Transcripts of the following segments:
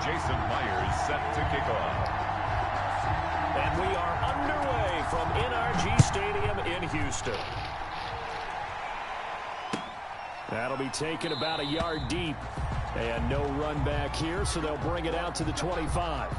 Jason Myers set to kick off. And we are underway from NRG Stadium in Houston. That'll be taken about a yard deep. And no run back here, so they'll bring it out to the 25.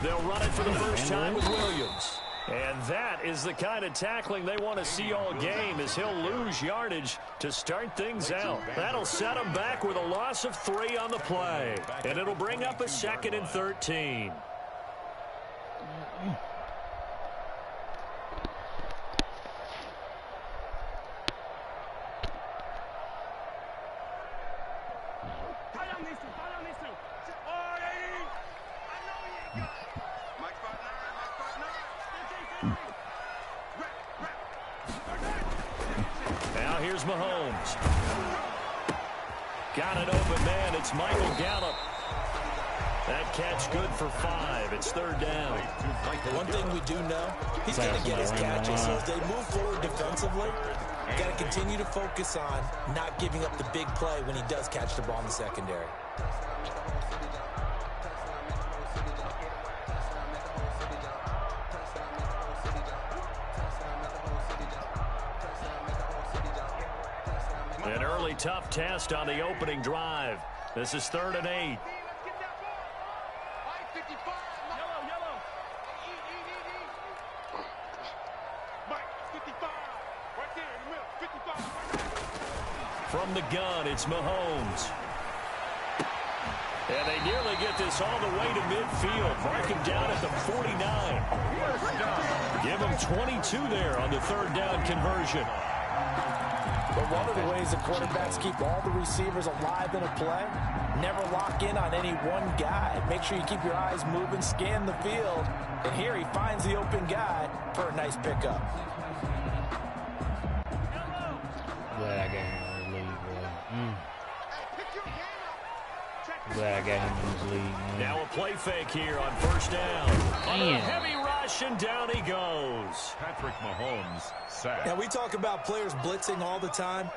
They'll run it for the first time with Williams. And that is the kind of tackling they want to see all game, as he'll lose yardage to start things out. That'll set him back with a loss of 3 on the play. And it'll bring up a 2nd and 13. Now here's Mahomes. Got it open, man. It's Michael Gallup. That catch good for 5. It's 3rd down. One thing we do know, he's going to get his catches. So as they move forward defensively, you got to continue to focus on not giving up the big play when he does catch the ball in the secondary. An early tough test on the opening drive. This is 3rd and 8. From the gun, it's Mahomes. And they nearly get this all the way to midfield. Mark him down at the 49. Give him 22 there on the 3rd down conversion. But one of the ways the quarterbacks keep all the receivers alive in a play, never lock in on any one guy. Make sure you keep your eyes moving, scan the field. And here he finds the open guy for a nice pickup. Glad I got him in the league, bro. Glad I got him in this league, man. Now a play fake here on 1st down. On a heavy rush, and down he goes. Patrick Mahomes sacked. Now, we talk about players blitzing all the time.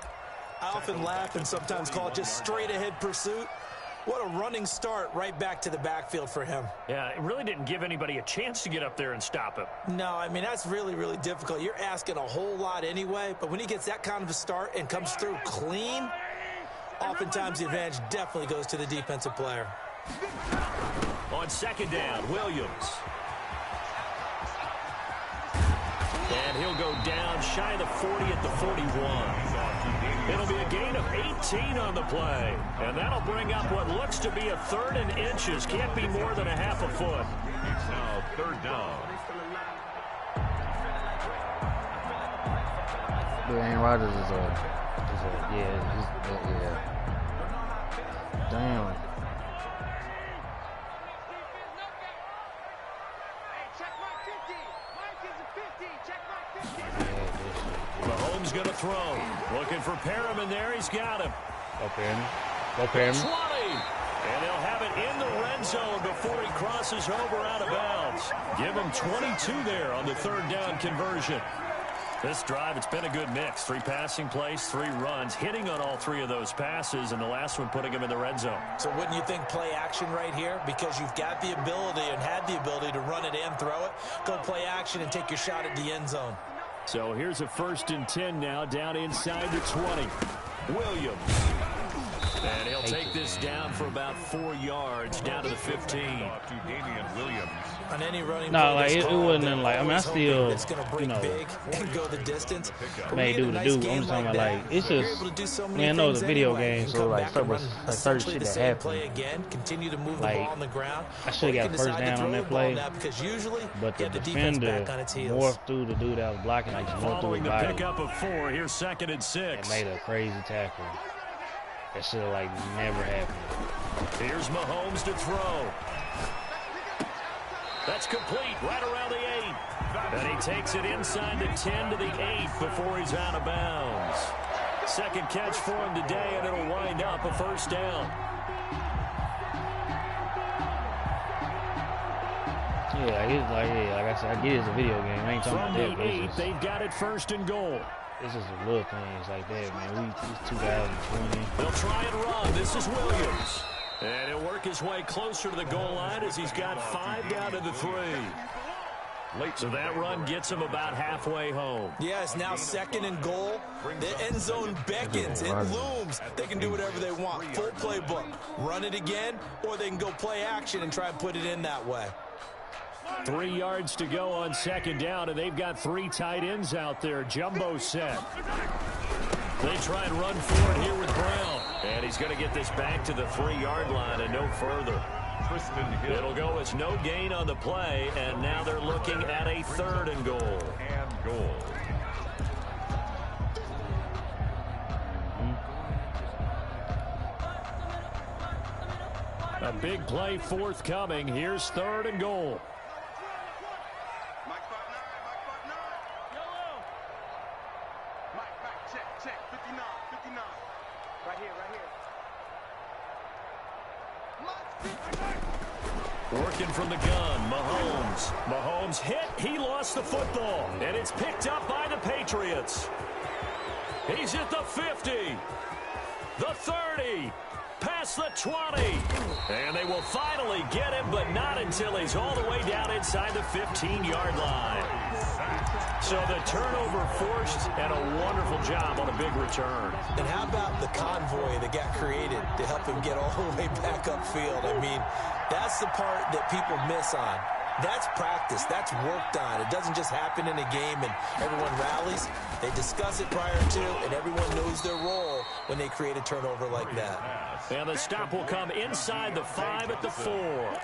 I often laugh and sometimes call it just straight-ahead pursuit. What a running start right back to the backfield for him. Yeah, it really didn't give anybody a chance to get up there and stop him. No, I mean, that's really, really difficult. You're asking a whole lot anyway, but when he gets that kind of a start and comes through clean, oftentimes the advantage definitely goes to the defensive player. On 2nd down, Williams. And he'll go down shy of the 40 at the 41. It'll be a gain of 18 on the play. And that'll bring up what looks to be a 3rd and inches. Can't be more than a half a foot. It's now 3rd down. Aaron Rodgers is yeah. Damn. Mahomes going to throw. Looking for Perriman there. He's got him. Go Perriman. Go Perriman. 20. And they'll have it in the red zone before he crosses over out of bounds. Give him 22 there on the 3rd down conversion. This drive, it's been a good mix. 3 passing plays, 3 runs, hitting on all 3 of those passes, and the last one putting him in the red zone. So wouldn't you think play action right here? Because you've got the ability and had the ability to run it and throw it. Go play action and take your shot at the end zone. So here's a 1st and 10 now, down inside the 20. Williams. And he'll take this down for about 4 yards, down to the 15. To Damian Williams. On any running No, like it wasn't like, I mean, I still, it's gonna break big and go the distance. May do the do. I'm just talking about like it's just, man, I know it's a video game, so like certain shit that happen. Continue to move like, the ball on the ground. I should have got 1st down on that play, but the defender morphed through the dude that was blocking. I just morphed through his body. Following the pickup of 4, here's 2nd and 6. And made a crazy tackle. That should have like never happened. Here's Mahomes to throw. That's complete right around the 8. And he takes it inside the 10 to the 8 before he's out of bounds. Second catch for him today, and it'll wind up a first down. Yeah, like I said, I get it's a video game. I ain't talking about that. From the 8, they've got it first and goal. It's just little things like that, man. It's 2020. They'll try and run. This is Williams. And he'll work his way closer to the goal line as he's got 5 down to the 3. So that run gets him about halfway home. Yeah, it's now second and goal. The end zone beckons. It looms. They can do whatever they want. Full playbook. Run it again, or they can go play action and try and put it in that way. 3 yards to go on second down, and they've got 3 tight ends out there. Jumbo set. They try and run for it here with Brown. And he's going to get this back to the 3-yard line and no further. It'll go as no gain on the play, and now they're looking at a 3rd and goal. A big play forthcoming. Here's 3rd and goal. Working from the gun, Mahomes. Mahomes hit. He lost the football. And it's picked up by the Patriots. He's at the 50. The 30. Past the 20. And they will finally get him, but not until he's all the way down inside the 15-yard line. So the turnover forced, and a wonderful job on a big return. And how about the convoy that got created to help him get all the way back upfield? I mean, that's the part that people miss on. That's practice. That's worked on. It doesn't just happen in a game and everyone rallies. They discuss it prior to, and everyone knows their role when they create a turnover like that. And the stop will come inside the 5 at the 4.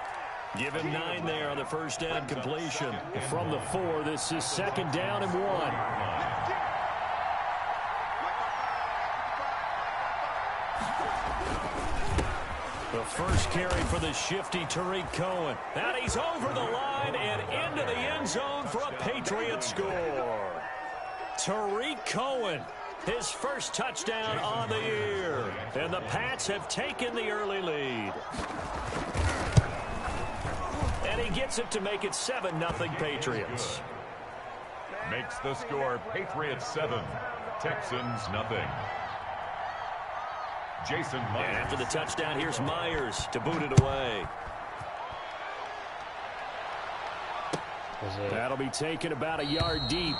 Give him 9 there on the first down completion. From the 4, this is 2nd down and 1. The first carry for the shifty Tariq Cohen. And he's over the line and into the end zone for a Patriot score. Tariq Cohen, his first touchdown on the year. And the Pats have taken the early lead. And he gets it to make it 7-0 Patriots. Makes the score Patriots 7, Texans nothing. Jason Myers. And after the touchdown, here's Myers to boot it away. That'll be taken about a yard deep.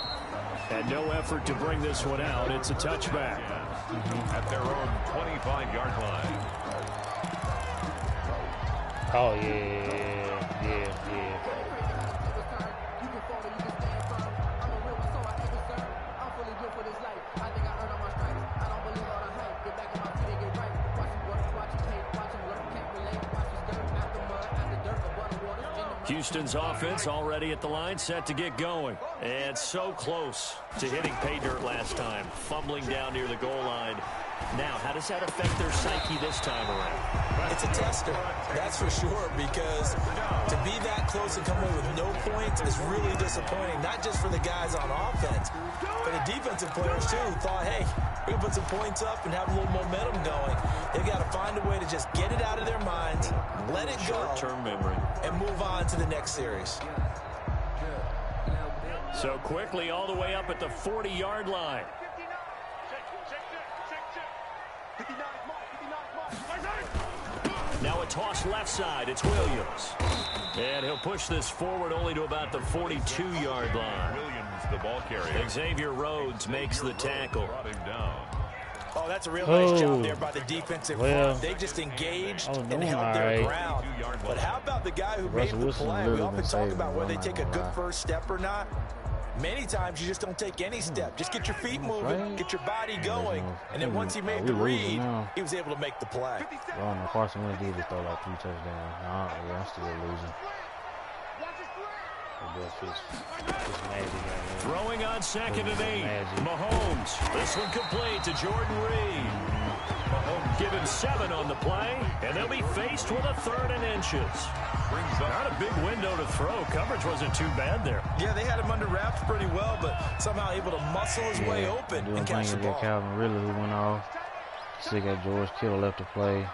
And no effort to bring this one out. It's a touchback. At their own 25-yard line. Oh, yeah. Houston's offense already at the line, set to get going. And so close to hitting pay dirt last time, fumbling down near the goal line. Now, how does that affect their psyche this time around? It's a tester, that's for sure, because to be that close and come away with no points is really disappointing, not just for the guys on offense, but the defensive players, too, who thought, hey, we can put some points up and have a little momentum going. They've got to find a way to just get it out of their minds, let it go, short-term memory, and move on to the next series. So quickly all the way up at the 40-yard line. Now a toss left side. It's Williams. And he'll push this forward only to about the 42-yard line. Williams, the ball carrier. Xavier Rhodes makes the tackle. Oh, that's a real nice job there by the defensive front. They just engaged and held their ground. But how about the guy who made the play? We often talk about whether they take a good first step or not. Many times you just don't take any step. Just get your feet moving, get your body going, and then once he made the read, he was able to make the play. Well, no, Carson Wentz did just throw like 3 touchdowns. Yeah, I'm still losing. Throwing on 2nd and 8. Mahomes. This one complete to Jordan Reed. Mahomes given 7 on the play, and they'll be faced with a 3rd and inches. Not a big window to throw. Coverage wasn't too bad there. Yeah, they had him under wraps pretty well, but somehow able to muscle his way open and catch the ball. Calvin Ridley who went off. Still got George Kittle left to play.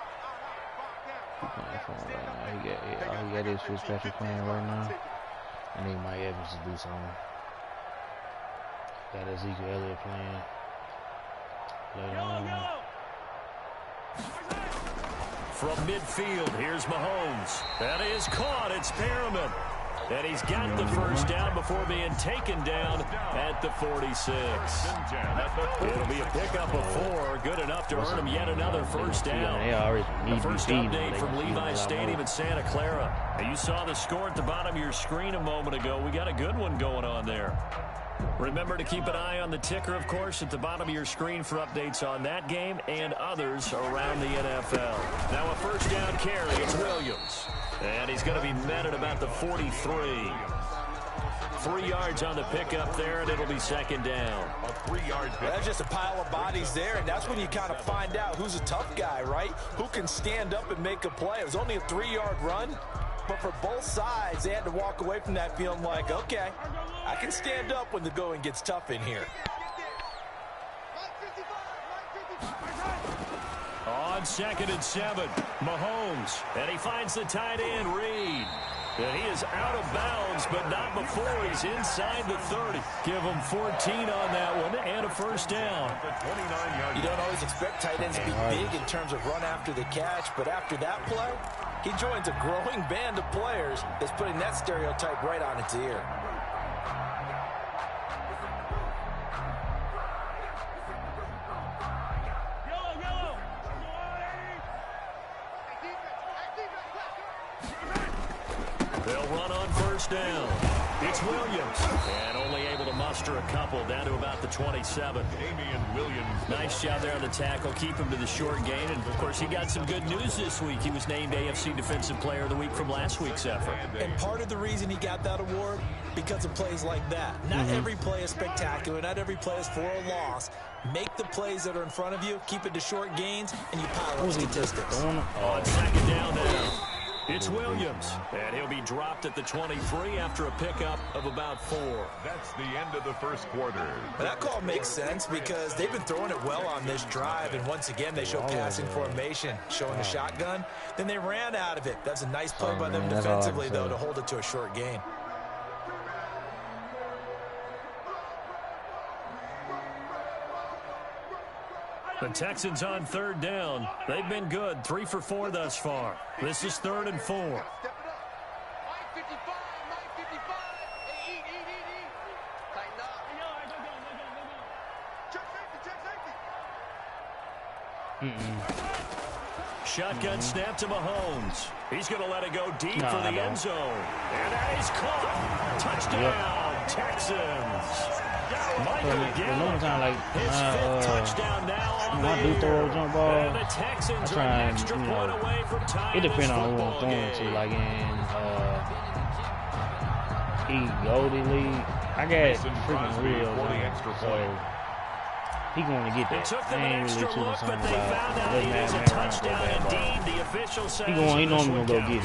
He playing for him right now. He got his Fitzpatrick playing right now. I need Mike Evans to do something. Got Ezekiel Elliott playing. Later on. From midfield, here's Mahomes. That is caught. It's Perriman. And he's got the first down before being taken down at the 46. It'll be a pickup of 4. Good enough to earn him yet another first down. The first update from Levi Stadium in Santa Clara. And you saw the score at the bottom of your screen a moment ago. We got a good one going on there. Remember to keep an eye on the ticker, of course, at the bottom of your screen for updates on that game and others around the NFL. Now a first down carry. It's Williams. And he's going to be met at about the 43. 3 yards on the pickup there, and it'll be 2nd down. A 3-yard pick. That's just a pile of bodies there, and that's when you kind of find out who's a tough guy, right? Who can stand up and make a play. It was only a 3-yard run, but for both sides, they had to walk away from that feeling like, okay, I can stand up when the going gets tough in here. On 2nd and 7, Mahomes, and he finds the tight end, Reed. And he is out of bounds, but not before he's inside the 30. Give him 14 on that one and a first down. You don't always expect tight ends to be big in terms of run after the catch, but after that play, he joins a growing band of players that's putting that stereotype right on its ear. They'll run on first down. It's Williams. And only able to muster a couple down to about the 27. Damian Williams. Nice job there on the tackle. Keep him to the short gain. And, of course, he got some good news this week. He was named AFC Defensive Player of the Week from last week's effort. And part of the reason he got that award, because of plays like that. Not every play is spectacular. Not every play is for a loss. Make the plays that are in front of you, keep it to short gains, and you pile up statistics. On 2nd down now. It's Williams, and he'll be dropped at the 23 after a pickup of about 4. That's the end of the first quarter. That call makes sense because they've been throwing it well on this drive, and once again they show passing formation, showing the shotgun. Then they ran out of it. That's a nice play by them defensively, though, to hold it to a short gain. The Texans on 3rd down. They've been good, 3 for 4 thus far. This is 3rd and 4. Shotgun snap to Mahomes. He's going to let it go deep for the end zone. And that is caught. Touchdown, Texans. His 5th touchdown now on the year. And the Texans are an extra point away from tying. It depends on who I'm throwing to. Like in Goldie League, I got freaking real. So he going to get that. I ain't really too concerned about it. He normally going to go get it.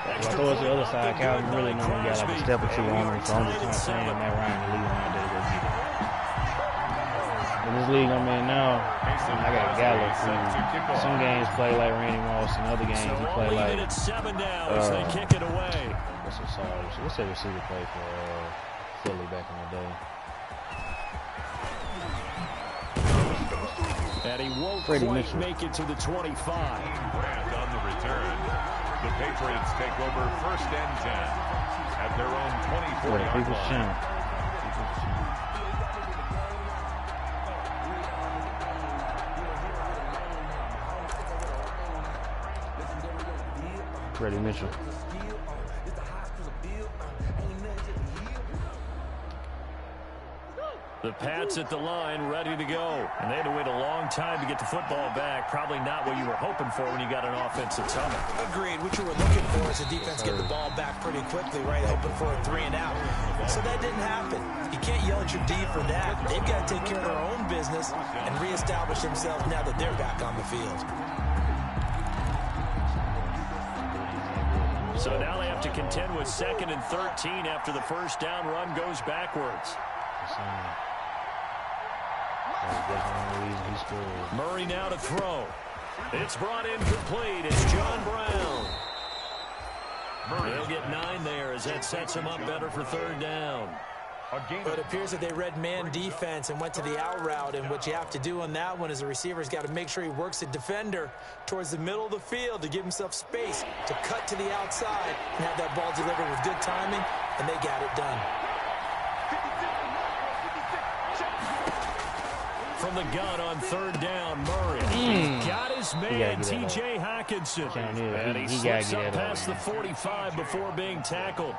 If I throw it to the other side, Calvin really normally got like a step or two on him, so I'm just kind of saying Matt Ryan to leave him out there to go get it. In this league I'm in now, I got Gallup. Some games play like Randy Moss, and other games he play like what's that receiver play for Philly back in the day? And he won't quite make it to the 25. Grant on the return. The Patriots take over 1st and 10 at their own 24-yard line. Freddie Mitchell. The Pats at the line, ready to go. And they had to wait a long time to get the football back. Probably not what you were hoping for when you got an offensive tunnel. Agreed. What you were looking for is the defense get the ball back pretty quickly, right? Hoping for a 3-and-out. So that didn't happen. You can't yell at your D for that. They've got to take care of their own business and reestablish themselves now that they're back on the field. So now they have to contend with 2nd and 13 after the first down run goes backwards. Murray now to throw. It's brought in complete. It's John Brown. They'll get 9 there as that sets him up better for 3rd down. But it appears that they read man defense and went to the out route, and what you have to do on that one is the receiver's got to make sure he works the defender towards the middle of the field to give himself space to cut to the outside and have that ball delivered with good timing, and they got it done. From the gun on 3rd down, Murray. He's got his man, T.J. Hockenson. And he slips up past the 45 before being tackled.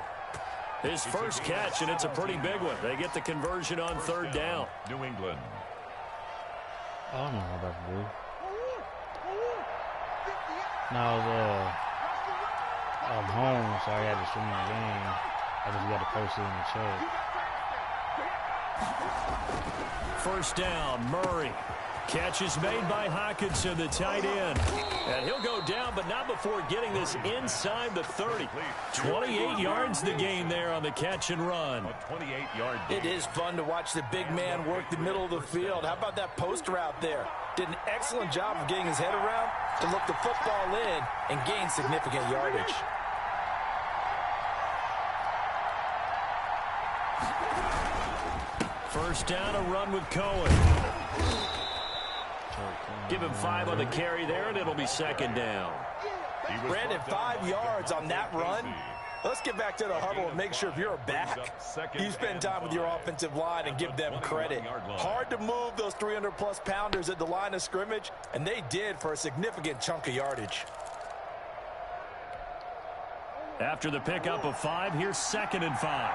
His first catch, and it's a pretty big one. They get the conversion on 3rd down. New England. I don't know what about to do. No, I'm home, so I had to stream the game. I just got to post it in the chat. First down, Murray. Catch is made by Hockenson, the tight end. And he'll go down, but not before getting this inside the 30. 28 yards the gain there on the catch and run. A 28-yard gain. It is fun to watch the big man work the middle of the field. How about that post route there? Did an excellent job of getting his head around to look the football in and gain significant yardage. First down, a run with Cohen. Give him 5 on the carry there, and it'll be 2nd down. Brandon, 5 yards on that run. Let's get back to the huddle and make sure if you're a back, you spend time with your offensive line and give them credit. Hard to move those 300-plus pounders at the line of scrimmage, and they did for a significant chunk of yardage. After the pickup of 5, here's 2nd and 5.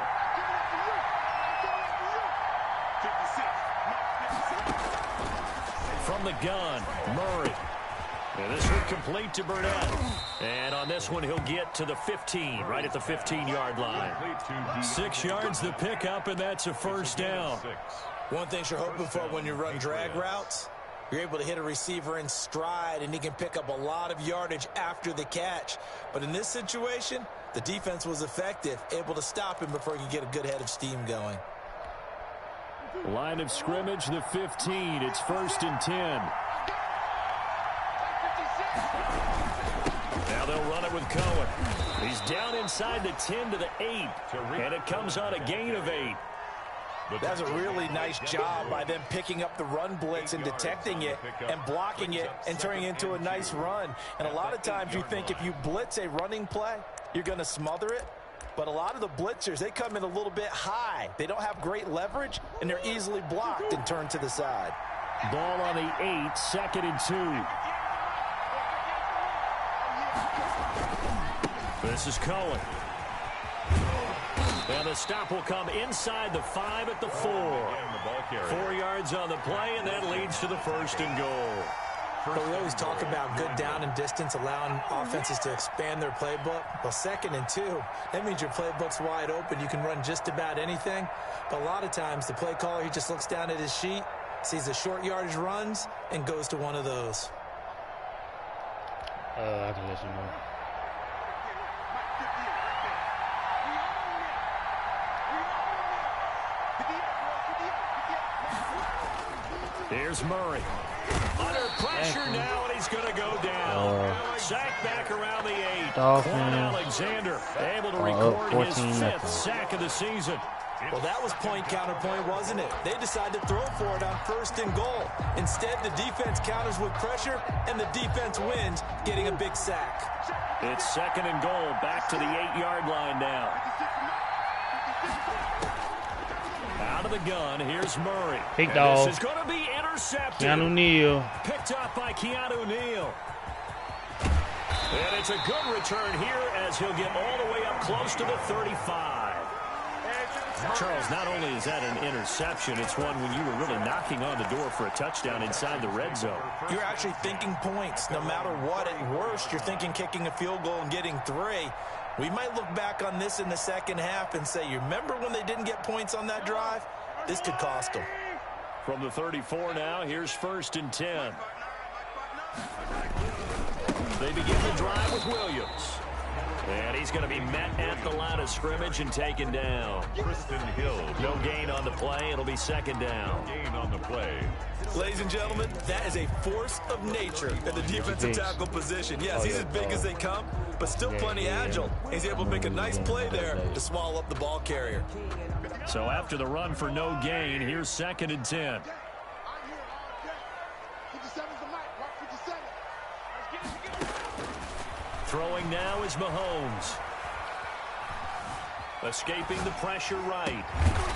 From the gun, Murray. And this one complete to Burnett. And on this one, he'll get to the 15, right at the 15-yard line. 6 yards the pickup, and that's a first down. One thing you're hoping for when you run drag routes, you're able to hit a receiver in stride, and he can pick up a lot of yardage after the catch. But in this situation, the defense was effective, able to stop him before he could get a good head of steam going. Line of scrimmage, the 15. It's 1st and 10. Now they'll run it with Cohen. He's down inside the 10 to the 8. And it comes on a gain of 8. That's a really nice job by them picking up the run blitz and detecting it and blocking it and turning it into a nice run. And a lot of times you think if you blitz a running play, you're going to smother it. But a lot of the blitzers, they come in a little bit high. They don't have great leverage, and they're easily blocked and turned to the side. Ball on the 8, 2nd and 2. This is Cohen. And the stop will come inside the 5 at the 4. 4 yards on the play, and that leads to the 1st and goal. But we always talk about good down and distance, allowing offenses to expand their playbook. Well, 2nd and 2, that means your playbook's wide open. You can run just about anything. But a lot of times, the play caller, he just looks down at his sheet, sees the short yardage runs, and goes to one of those. I can let you know. Here's Murray. Under pressure now, and he's going to go down. Sack back around the 8. Quan Alexander able to record his 5th sack of the season. Well, that was point counterpoint, wasn't it? They decided to throw for it on 1st and goal. Instead, the defense counters with pressure, and the defense wins, getting a big sack. It's 2nd and goal, back to the 8-yard line now. Out of the gun, here's Murray. Big dog. This is going to be intercepted. Keanu Neal. Picked up by Keanu Neal. And it's a good return here as he'll get all the way up close to the 35. Charles, not only is that an interception, it's one when you were really knocking on the door for a touchdown inside the red zone. You're actually thinking points. No matter what, at worst, you're thinking kicking a field goal and getting 3. We might look back on this in the second half and say, you remember when they didn't get points on that drive? This could cost them. From the 34 now, here's 1st and 10. They begin the drive with Williams. And he's going to be met at the line of scrimmage and taken down. Kristen Hill. No gain on the play. It'll be 2nd down. Gain on the play. Ladies and gentlemen, that is a force of nature in the defensive tackle position. Yes, he's as big as they come, but still plenty agile. He's able to make a nice play there to swallow up the ball carrier. So after the run for no gain, here's 2nd and 10. Throwing now is Mahomes. Escaping the pressure right.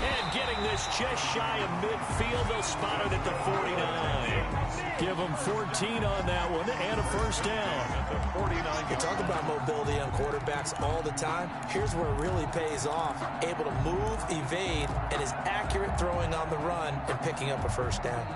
And getting this just shy of midfield. They'll spot it at the 49. Give them 14 on that one and a 1st down. 49. You talk about mobility on quarterbacks all the time. Here's where it really pays off. Able to move, evade, and is accurate throwing on the run and picking up a 1st down.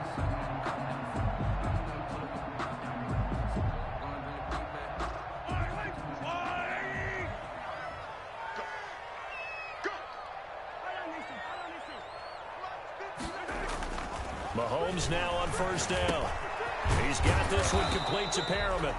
Mahomes now on 1st down. He's got this one complete to Perriman.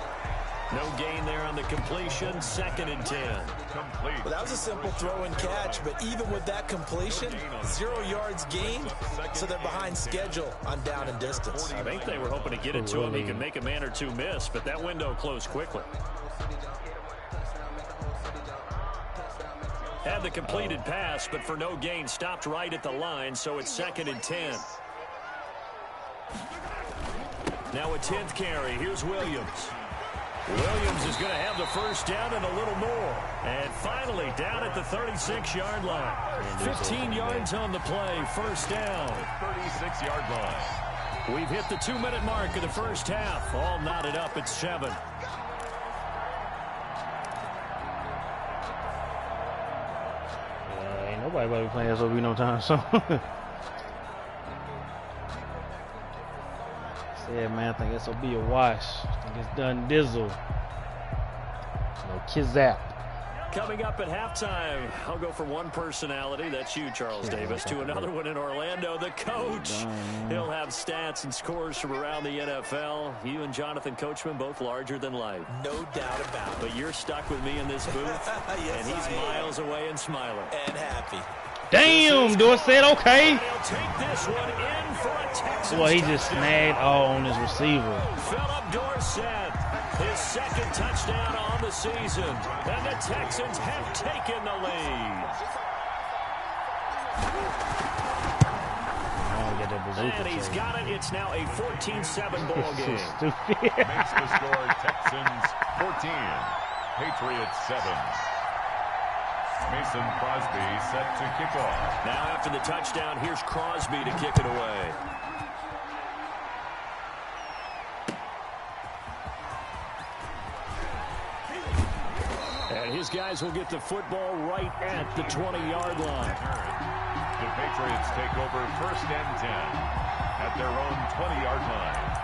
No gain there on the completion. 2nd and 10. Complete. Well, that was a simple throw and catch, but even with that completion, 0 yards gained, so they're behind schedule on down and distance. I think they were hoping to get it to him. He could make a man or two miss, but that window closed quickly. Had the completed pass, but for no gain, stopped right at the line, so it's 2nd and 10. Now a 10th carry. Here's Williams. Williams is going to have the 1st down and a little more. And finally down at the 36-yard line. 15 yards on the play. 1st down. 36-yard line. We've hit the 2-minute mark of the 1st half. All knotted up at 7. Ain't nobody about to be playing SOB no time soon. Yeah, man, I think this will be a wash. I think it's done dizzle. No Kizap. Coming up at halftime, I'll go from one personality, that's you, Charles Davis, to another one in Orlando, the coach. He'll have stats and scores from around the NFL. You and Jonathan Coachman, both larger than life. No doubt about it. But you're stuck with me in this booth, yes, and he's miles away and smiling. And happy. Damn, Dorsett, okay. He'll take this one in for a Texans Boy, he just snagged all on his receiver. Philip Dorsett, his 2nd touchdown on the season. And the Texans have taken the lead. And he's got it. It's now a 14-7 ball game. Makes the score Texans 14, Patriots 7. Mason Crosby set to kick off. Now after the touchdown, here's Crosby to kick it away. And his guys will get the football right at the 20-yard line. The Patriots take over 1st and 10 at their own 20-yard line.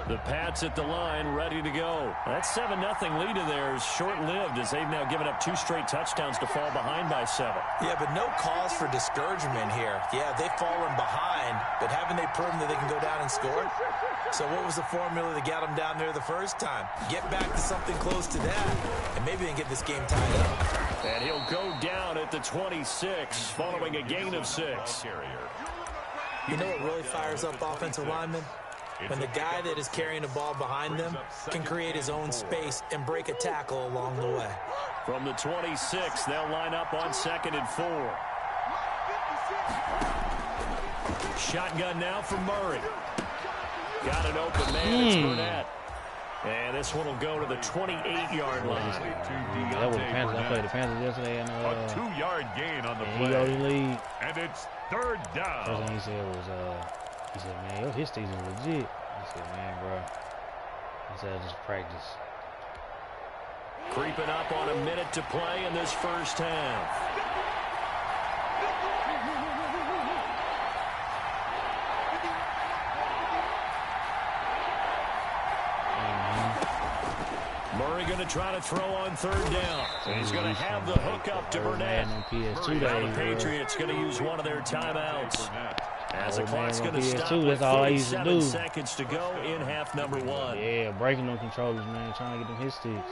The Pats at the line, ready to go. That 7-0 lead of theirs short-lived as they've now given up 2 straight touchdowns to fall behind by 7. Yeah, but no cause for discouragement here. Yeah, they've fallen behind, but haven't they proven that they can go down and score? So what was the formula that got them down there the 1st time? Get back to something close to that, and maybe they can get this game tied up. And he'll go down at the 26, following a gain of 6. You know what really fires up offensive linemen? When the guy that is carrying the ball behind them can create his own space and break a tackle along the way. From the 26, they'll line up on 2nd and 4. Shotgun now for Murray. Got an open man. It's Burnett. And this one will go to the 28-yard line. That was the Panthers. I played the Panthers yesterday. And, a 2-yard gain on the play. He go to the lead. And it's third down. First thing he said was, he said, man, his season's legit. He said, man, bro. He said, just practice. Creeping up on a minute to play in this first half. Murray going to try to throw on third down. And he's going to have the hook up to Burnett. Now the Patriots going to use one of their timeouts. As the clock's going to stop with 47 seconds to go in half number 1. Yeah, breaking them controllers, man. Trying to get them hit sticks.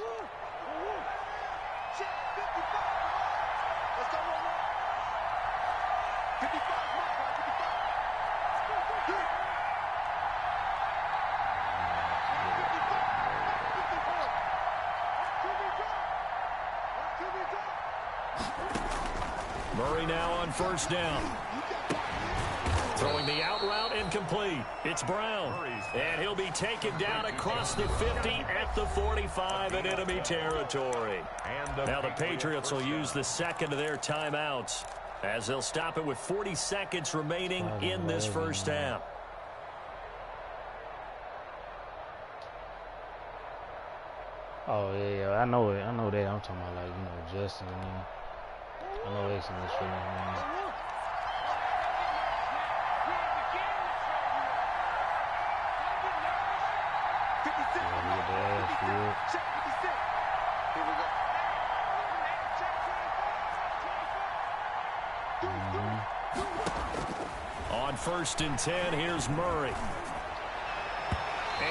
Murray now on first down. Throwing the out route incomplete. It's Brown. And he'll be taken down across the 50 at the 45 in enemy territory. Now the Patriots will use the second of their timeouts as they'll stop it with 40 seconds remaining in this first half. Oh, yeah, I know it. I know that. I'm talking about, like, you know, Justin and them. I know that's in this film, man. On first and 10, here's Murray.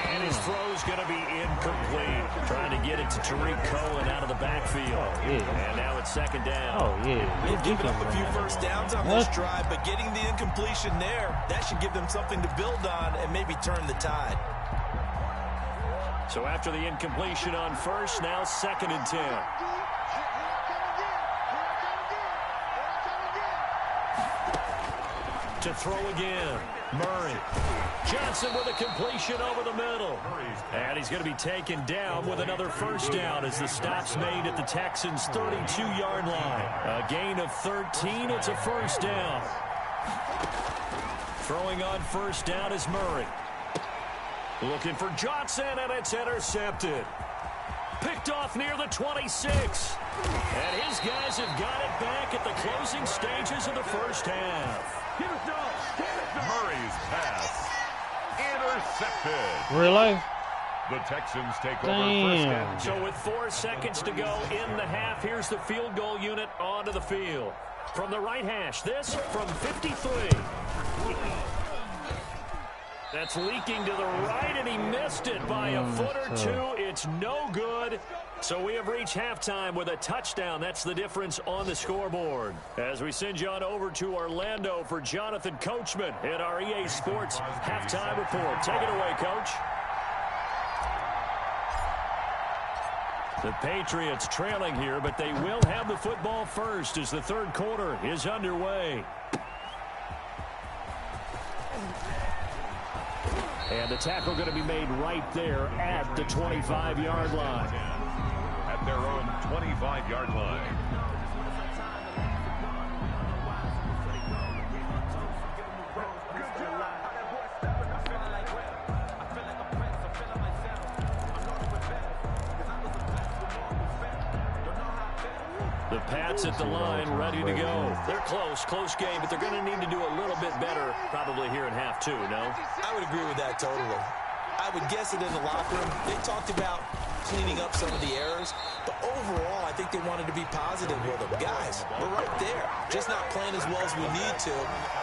And his throw's going to be incomplete. Trying to get it to Tariq Cohen out of the backfield. Oh, yeah. And now it's second down. Oh, yeah. They've given up a few first downs on this drive, but getting the incompletion there, that should give them something to build on and maybe turn the tide. So after the incompletion on first, now second and 10. To throw again, Murray. Johnson with a completion over the middle. And he's going to be taken down with another first down as the stop's made at the Texans' 32-yard line. A gain of 13, it's a first down. Throwing on first down is Murray. Looking for Johnson, and it's intercepted. Picked off near the 26. And his guys have got it back at the closing stages of the first half. Murray's pass intercepted. Really? The Texans take over first and 10. So with 4 seconds to go in the half, here's the field goal unit onto the field. From the right hash, this from 53. That's leaking to the right, and he missed it by a foot or two. It's no good. So we have reached halftime with a touchdown. That's the difference on the scoreboard. As we send you on over to Orlando for Jonathan Coachman at our EA Sports Halftime Report. Take it away, Coach. The Patriots trailing here, but they will have the football first as the third quarter is underway. And the tackle going to be made right there at the 25-yard line. At their own 25-yard line. The Pats at the line, ready to go. They're close game, but they're going to need to do a little bit better probably here in half two, no? I would agree with that totally. I would guess it in the locker room. They talked about cleaning up some of the errors, but overall, I think they wanted to be positive with them. Guys, we're right there. Just not playing as well as we need to.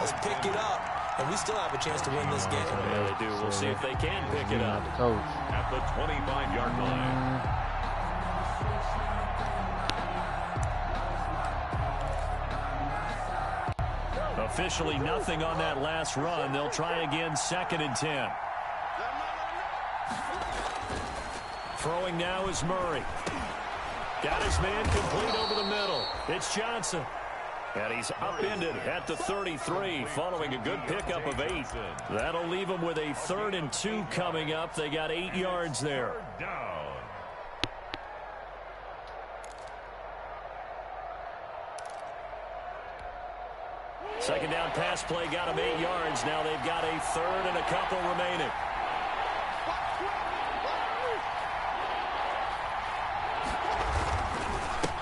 Let's pick it up, and we still have a chance to win this game. Yeah, they do. We'll see if they can pick it up. At the 25-yard line. Officially nothing on that last run. They'll try again, second and 10. Throwing now is Murray. Got his man complete over the middle. It's Johnson. And he's upended at the 33 following a good pickup of 8. That'll leave them with a 3rd and 2 coming up. They got 8 yards there. down. Second down pass play got him 8 yards. Now they've got a third and a couple remaining.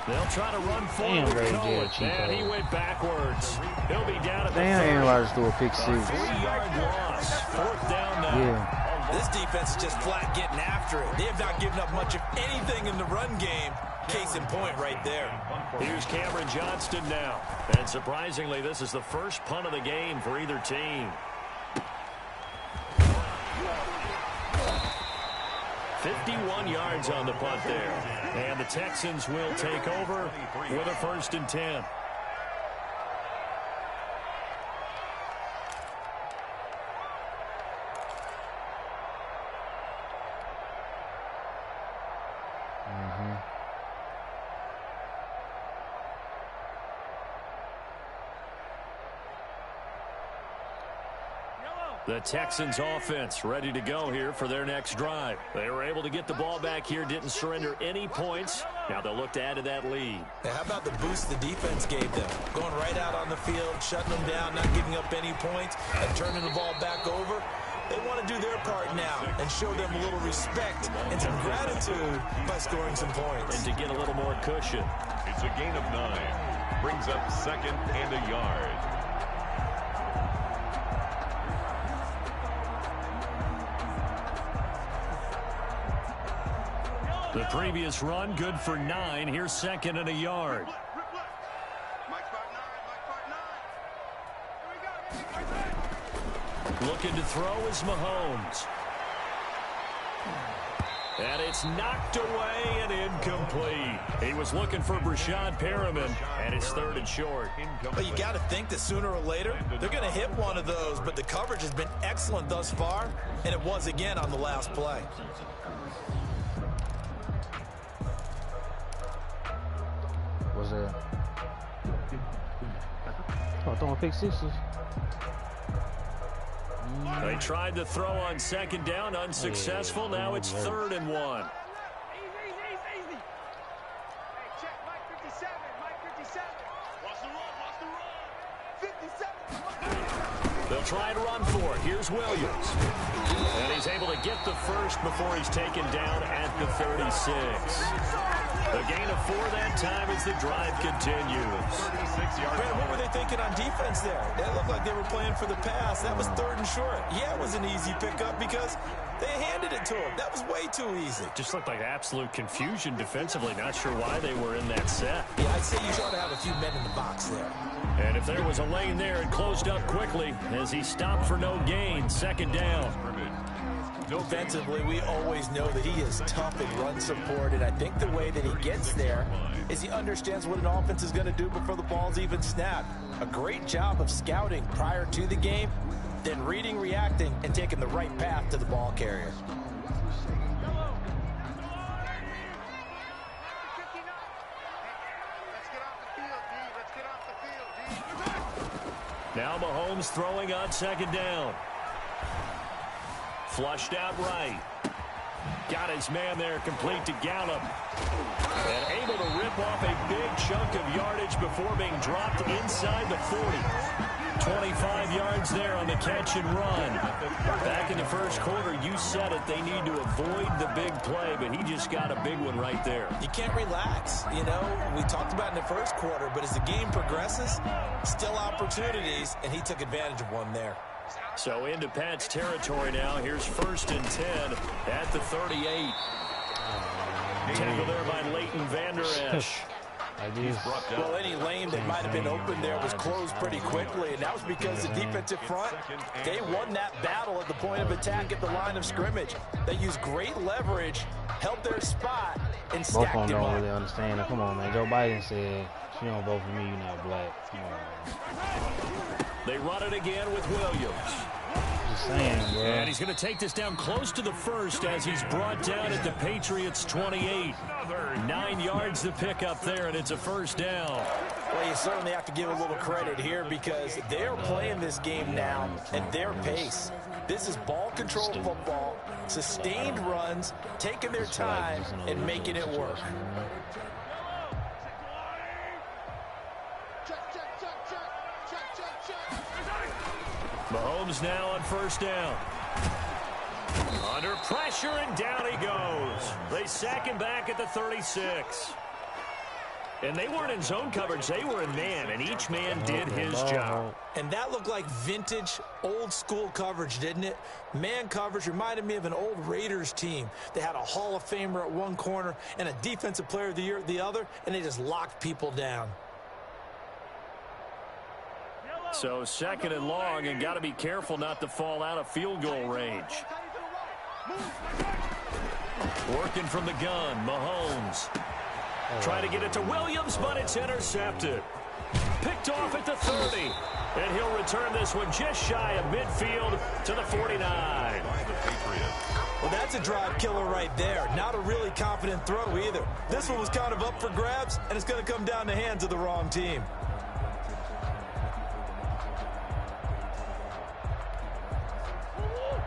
They'll try to run forward. And he went backwards. He'll be down at the 30. Aaron Rodgers threw a pick 6. 3-yard loss. Fourth down now. Yeah. This defense is just flat getting after it. They have not given up much of anything in the run game. Case in point right there. Here's Cameron Johnston now. And surprisingly, this is the first punt of the game for either team. 51 yards on the punt there. And the Texans will take over with a 1st and 10. The Texans offense ready to go here for their next drive. They were able to get the ball back here, didn't surrender any points. Now they'll look to add to that lead. Now, how about the boost the defense gave them? Going right out on the field, shutting them down, not giving up any points, and turning the ball back over. They want to do their part now and show them a little respect and some gratitude by scoring some points. And to get a little more cushion. It's a gain of 9. Brings up 2nd and a yard. The previous run, good for 9. Here's 2nd and a yard. Looking to throw is Mahomes. And it's knocked away and incomplete. He was looking for Brashad Perriman, and it's 3rd and short. But you got to think that sooner or later, they're going to hit one of those, but the coverage has been excellent thus far, and it was again on the last play. Was it? Oh, throwing pick 6s. They tried to throw on 2nd down, unsuccessful. Now it's 3rd and 1. Easy. Hey, check, Mike 57. Watch the run. 57. They'll try and run for it. Here's Williams. And he's able to get the first before he's taken down at the 36. The gain of 4 that time as the drive continues. Brad, what were they thinking on defense there? That looked like they were playing for the pass. That was 3rd and short. Yeah, it was an easy pickup because they handed it to him. That was way too easy. Just looked like absolute confusion defensively. Not sure why they were in that set. Yeah, I'd say you ought to have a few men in the box there. And if there was a lane there, it closed up quickly as he stopped for no gain. 2nd down. Defensively, we always know that he is tough in run support, and I think the way that he gets there is he understands what an offense is going to do before the ball's even snapped. A great job of scouting prior to the game, then reading, reacting, and taking the right path to the ball carrier. Now Mahomes throwing on 2nd down. Flushed out right. Got his man there complete to Gallup. And able to rip off a big chunk of yardage before being dropped inside the 40. 25 yards there on the catch and run. Back in the first quarter, you said it, they need to avoid the big play, but he just got a big one right there. You can't relax. You know, we talked about in the first quarter, but as the game progresses, still opportunities, and he took advantage of one there. So into Pat's territory now. Here's 1st and 10 at the 38. Tackle there by Leighton Vander Esch. Well, any lane that might have been open there was closed pretty quickly, and that was because the defensive front, they won that battle at the point of attack at the line of scrimmage. They used great leverage, held their spot, and stacked both of them him don't up. really understand. Come on, man. Joe Biden said, if you don't vote for me, you're not black. Come on. They run it again with Williams. Just saying, bro. And he's going to take this down close to the 1st as he's brought down at the Patriots' 28. 9 yards to pick up there, and it's a 1st down. Well, you certainly have to give a little credit here because they're playing this game now at their pace. This is ball control football. Sustained runs, taking their time, and making it work. Mahomes now on first down. Under pressure, and down he goes. They sack him back at the 36. And they weren't in zone coverage. They were in man, and each man did his job. And that looked like vintage, old-school coverage, didn't it? Man coverage reminded me of an old Raiders team. They had a Hall of Famer at one corner and a Defensive Player of the Year at the other, and they just locked people down. So second and long, and got to be careful not to fall out of field goal range. Working from the gun, Mahomes. Try to get it to Williams, but it's intercepted. Picked off at the 30. And he'll return this one just shy of midfield to the 49. Well, that's a drive killer right there. Not a really confident throw either. This one was kind of up for grabs, and it's going to come down the hands of the wrong team.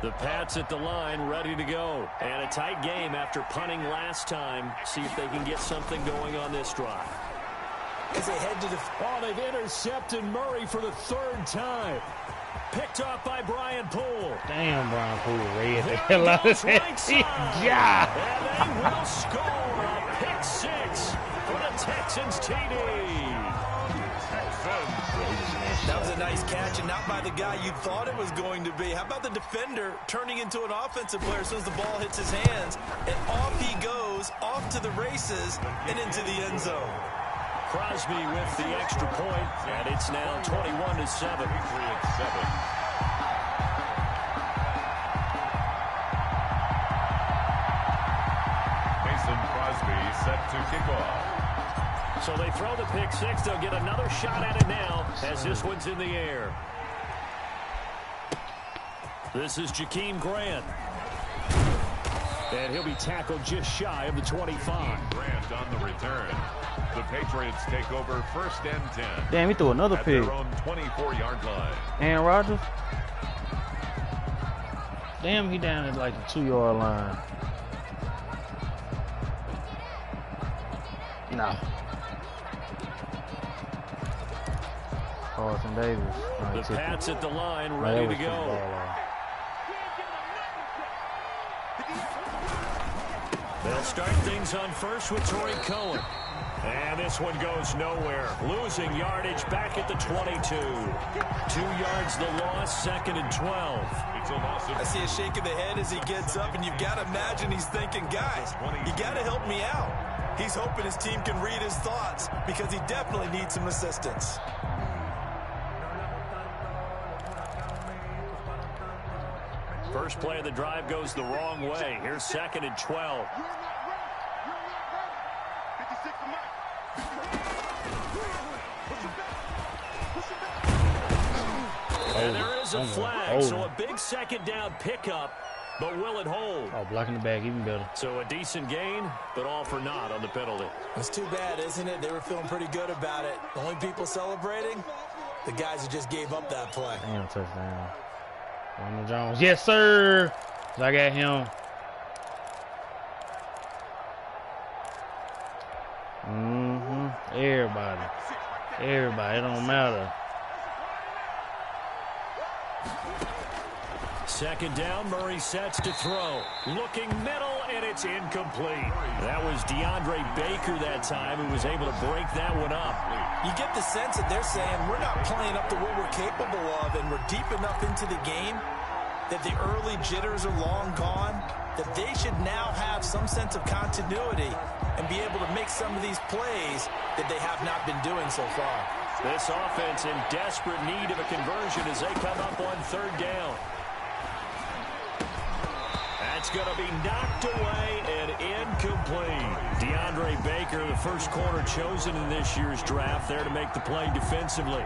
The Pats at the line, ready to go. And a tight game after punting last time. See if they can get something going on this drive. As they head to the... Oh, they've intercepted Murray for the third time. Picked off by Brian Poole. Damn, Brian Poole read the hell out of that. Yeah. And they will score a pick six for the Texans TD. That was a nice catch, and not by the guy you thought it was going to be. How about the defender turning into an offensive player as soon as the ball hits his hands, and off he goes, off to the races, and into the end zone. Crosby with the extra point, and it's now 21-7. Mason Crosby set to kick off. So they throw the pick six. They'll get another shot at it now as this one's in the air. This is Jakeem Grant. And he'll be tackled just shy of the 25. Grant on the return. The Patriots take over first and 10. Damn, he threw another pick. Their own 24-yard line. Aaron Rodgers. Damn, he down at like the 2-yard line. Nah. Carson Davis. The Pats at the line, ready to go. They'll start things on first with Torrey Cohen. And this one goes nowhere. Losing yardage back at the 22. 2 yards the loss, second and 12. I see a shake of the head as he gets up, and you've got to imagine he's thinking, guys, you got to help me out. He's hoping his team can read his thoughts because he definitely needs some assistance. First play of the drive goes the wrong way. Here's second and 12. And there is a flag, so a big second down pickup, but will it hold? Oh, blocking the back even better. So a decent gain, but all for naught on the penalty. It's too bad, isn't it? They were feeling pretty good about it. The only people celebrating, the guys who just gave up that play. Damn, touchdown. Ronald Jones. Yes, sir. I got him. Everybody. Everybody. It don't matter. Second down, Murray sets to throw. Looking middle, and it's incomplete. That was DeAndre Baker that time who was able to break that one up. You get the sense that they're saying we're not playing up to what we're capable of, and we're deep enough into the game that the early jitters are long gone, that they should now have some sense of continuity and be able to make some of these plays that they have not been doing so far. This offense in desperate need of a conversion as they come up on third down. That's going to be knocked away and incomplete. DeAndre Baker, the first corner chosen in this year's draft, there to make the play defensively.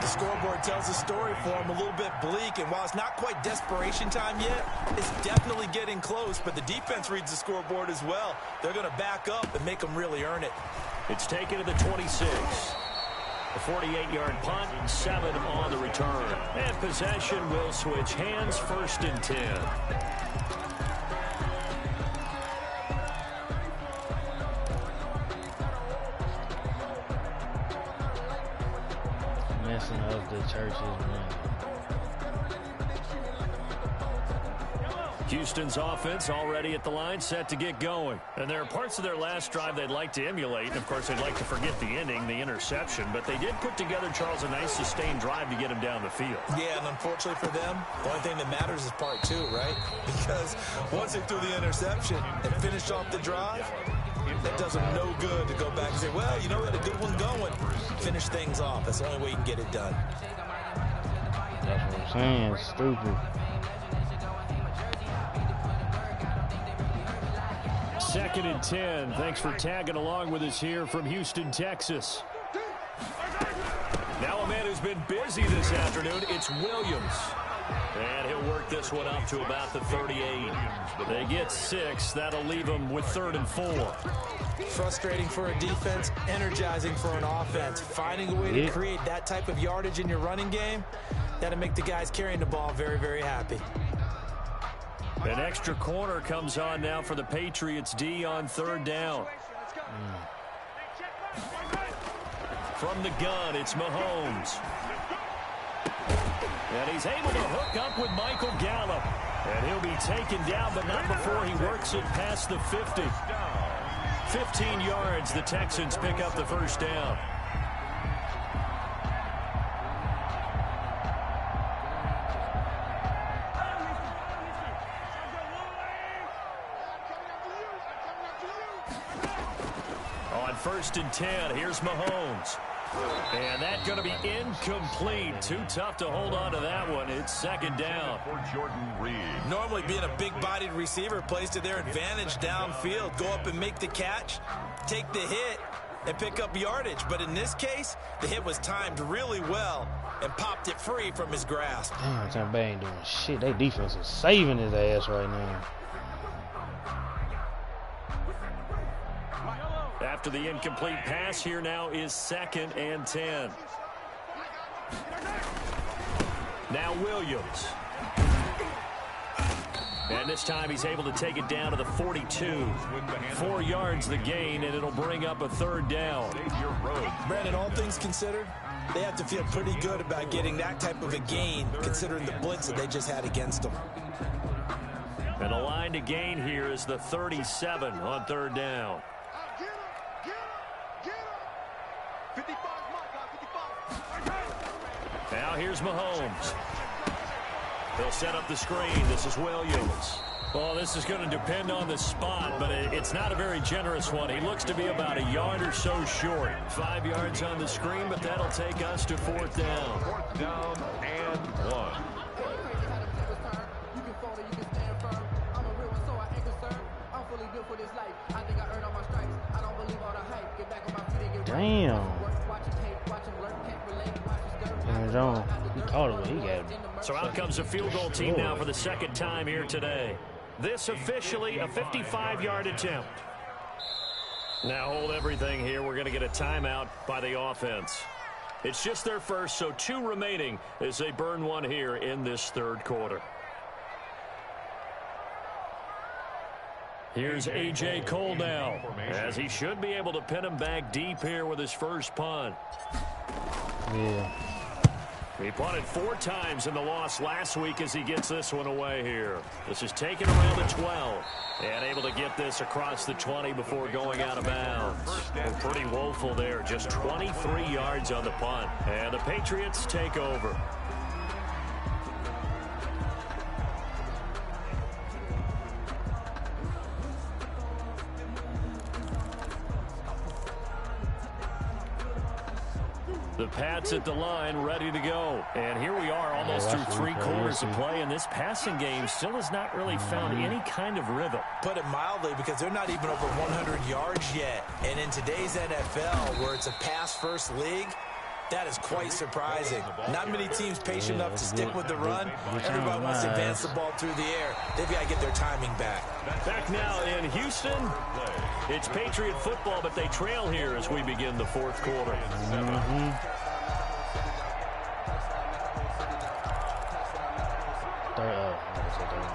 The scoreboard tells a story for him, a little bit bleak, and while it's not quite desperation time yet, it's definitely getting close, but the defense reads the scoreboard as well. They're going to back up and make them really earn it. It's taken to the 26. A 48-yard punt, 7 on the return. And possession will switch hands, first and 10. dancing of the church is running. Houston's offense already at the line, set to get going. And there are parts of their last drive they'd like to emulate. And, of course, they'd like to forget the ending, the interception. But they did put together, Charles, a nice sustained drive to get him down the field. Yeah, and unfortunately for them, the only thing that matters is part two, right? Because once they threw the interception and finished off the drive, that does them no good to go back and say, well, you know, we had a good one going. Finish things off. That's the only way you can get it done. That's what I'm saying. It's stupid. Second and 10. Thanks for tagging along with us here from Houston, Texas. Now a man who's been busy this afternoon, it's Williams. And he'll work this one up to about the 38. They get 6. That'll leave them with 3rd and 4. Frustrating for a defense, energizing for an offense. Finding a way to create that type of yardage in your running game, that'll make the guys carrying the ball very, very happy. An extra corner comes on now for the Patriots D on 3rd down. From the gun, it's Mahomes. And he's able to hook up with Michael Gallup. And he'll be taken down, but not before he works it past the 50. 15 yards, the Texans pick up the 1st down. On 1st and 10, here's Mahomes. And that's going to be incomplete. Too tough to hold on to that one. It's 2nd down. For Jordan Reed. Normally being a big-bodied receiver plays to their advantage downfield. Go up and make the catch, take the hit, and pick up yardage. But in this case, the hit was timed really well and popped it free from his grasp. Damn, Tampa Bay ain't doing shit. Their defense is saving his ass right now. After the incomplete pass, here now is 2nd and 10. Now Williams. And this time he's able to take it down to the 42. 4 yards the gain, and it'll bring up a 3rd down. Brandon, all things considered, they have to feel pretty good about getting that type of a gain, considering the blitz that they just had against them. And the line to gain here is the 37 on 3rd down. Now here's Mahomes. They'll set up the screen. This is Williams. Well, this is going to depend on the spot, but it's not a very generous one. He looks to be about a yard or so short. 5 yards on the screen, but that'll take us to 4th down. 4th down and 1. Damn. He caught it, he got it. So out comes a field goal team now for the 2nd time here today. This officially a 55-yard attempt. Now hold everything here. We're going to get a timeout by the offense. It's just their first, so 2 remaining as they burn one here in this 3rd quarter. Here's A.J. Cole now, as he should be able to pin him back deep here with his first punt. Yeah. He punted 4 times in the loss last week as he gets this one away here. This is taken around the 12 and able to get this across the 20 before going out of bounds. Well, pretty woeful there. Just 23 yards on the punt. And the Patriots take over. The Pats at the line, ready to go. And here we are, almost through 3 quarters of play, and this passing game still has not really found any kind of rhythm. Put it mildly, because they're not even over 100 yards yet. And in today's NFL, where it's a pass-first league, that is quite surprising. Not many teams patient enough to stick with the run. Everybody wants to advance the ball through the air. They've got to get their timing back. Back now in Houston, it's Patriot football, but they trail here as we begin the 4th quarter.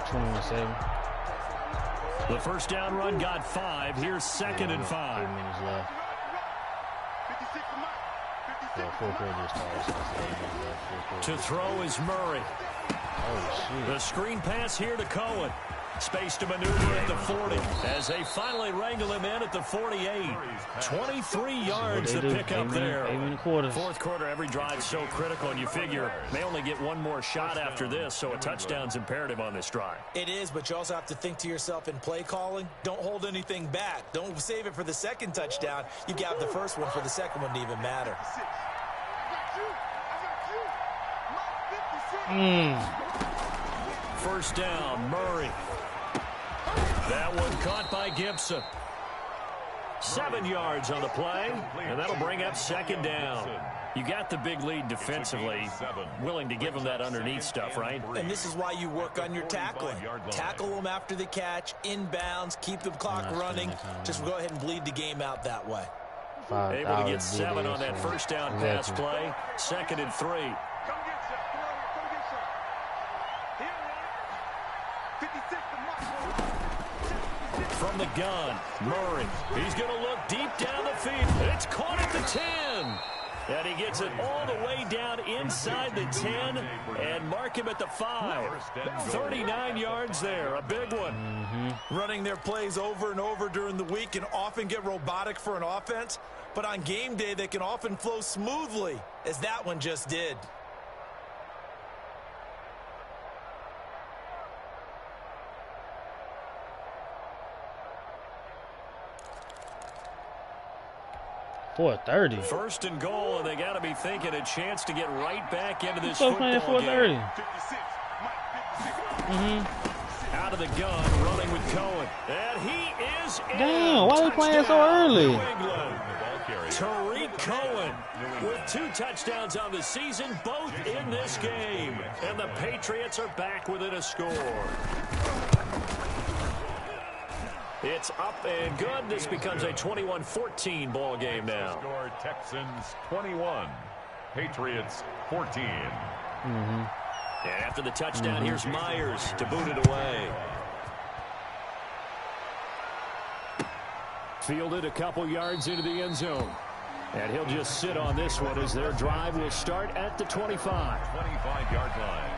21-7. The first down run got 5. Here's 2nd and 5. 3 minutes left. To throw is Murray. Oh, shit. The screen pass here to Cohen. Space to maneuver at the 40 as they finally wrangle him in at the 48. 23 yards to pick up there. Fourth quarter, every drive so critical, and you figure they only get one more shot after this, so a touchdown's imperative on this drive. It is, but you also have to think to yourself in play calling, don't hold anything back. Don't save it for the second touchdown. You got the first one for the second one to even matter. First down, Murray. That one caught by Gibson. 7 yards on the play, and that'll bring up second down. You got the big lead defensively, willing to give them that underneath stuff, right? And this is why you work on your tackling. Tackle them after the catch, inbounds, keep the clock running. Just go ahead and bleed the game out that way. Able to get 7 on that first down pass play. 2nd and 3. From the gun, Murray. He's going to look deep down the field. It's caught at the 10. And he gets it all the way down inside the 10 and mark him at the 5. 39 yards there, a big one. Running their plays over and over during the week can often get robotic for an offense, but on game day they can often flow smoothly, as that one just did. .430. First and goal, and they got to be thinking a chance to get right back into this football game. 430. Out of the gun, running with Cohen. And he is in. Damn, why are they playing so early? Tariq Cohen with 2 touchdowns on the season, both in this game. And the Patriots are back within a score. It's up and good. This becomes a 21-14 ball game now. Score Texans 21, Patriots 14. And after the touchdown, here's Myers to boot it away. Fielded a couple yards into the end zone. And he'll just sit on this one as their drive will start at the 25. 25-yard line.